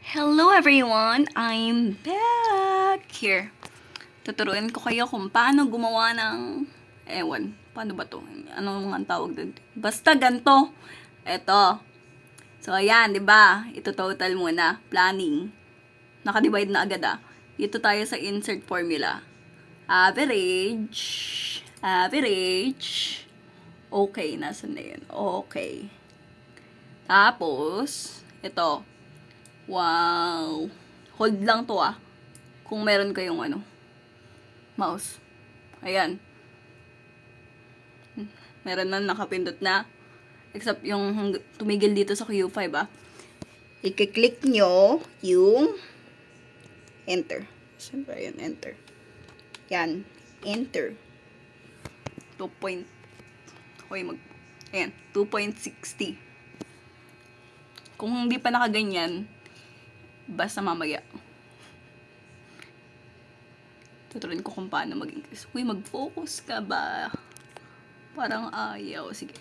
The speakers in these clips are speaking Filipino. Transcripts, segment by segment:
Hello everyone! I'm back here. Tuturuan ko kayo kung paano gumawa ng... paano ba to? Ano nga ang tawag doon? Basta ganito. Eto. So, ayan, di ba? Ito total muna. Planning. Naka-divide na agad ah. Dito tayo sa insert formula. Average. Average. Okay, nasan na yun? Okay. Tapos, ito. Wow. Hold lang to ah. Kung meron kayong mouse. Ayan. Meron na nakapindot na. Except yung tumigil dito sa Q5 ah. I-click nyo yung enter. Saan ba yun? Enter. Yan. Enter. 2.60. Kung hindi pa nakaganyan, basta mamaya. Tuturuan ko kung paano mag-increase. Uy, mag-focus ka ba? Parang ayaw. Sige.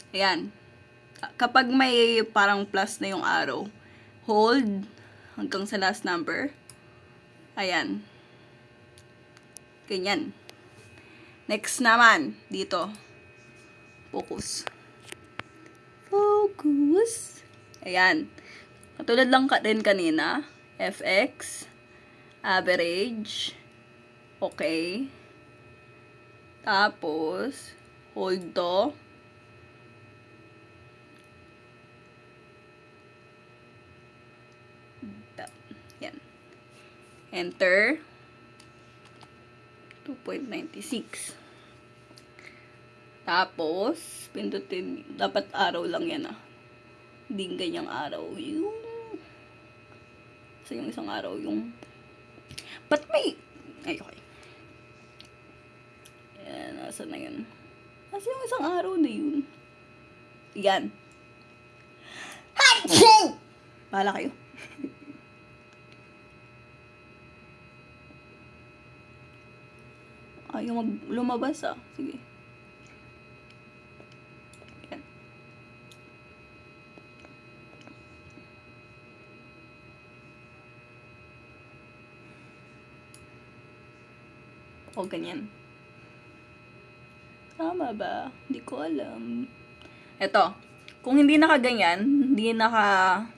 Ayan. Kapag may parang plus na yung arrow, hold hanggang sa last number. Ayan. Ganyan. Next naman, dito. Focus. Focus. Ayan. Katulad lang din kanina. FX. Average. Okay. Tapos, hold to. Yan. Enter. 2.96. Tapos, pindutin. Dapat araw lang yan ah. Hindi ganyang araw. Yung isang araw, yung... Ba't may... Ay, okay. Ayan, nasa na yun? Nasa yung isang araw na yun? Yan. Bahala kayo. Ayaw lumabas ah. Sige. Yan. O, ganyan. Tama ba? Hindi ko alam. Eto. Kung hindi nakaganyan, hindi naka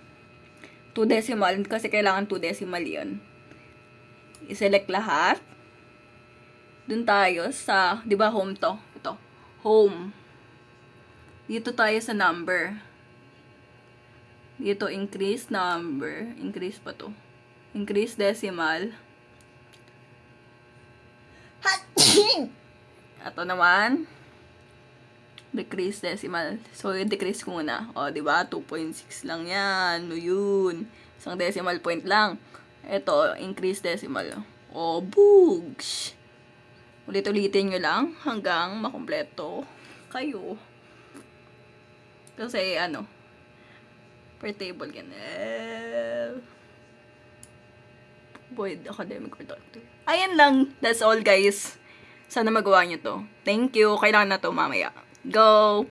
2 decimal, kasi kailangan 2 decimal yun. I-select lahat. Dun tayo sa, di ba home to? Ito. Home. Dito tayo sa number. Dito increase number. Increase pa to. Increase decimal. Ito naman, decrease decimal. So, i-decrease ko muna. O, diba? 2.6 lang yan. No, yun. Isang decimal point lang. Ito, increase decimal. O, bugs. Ulit-ulitin nyo lang hanggang makumpleto kayo. Kasi, per table yan. Void academic productive. Ayan lang. That's all, guys. Sana magawa nyo to. Thank you. Kailangan na to mamaya. Go!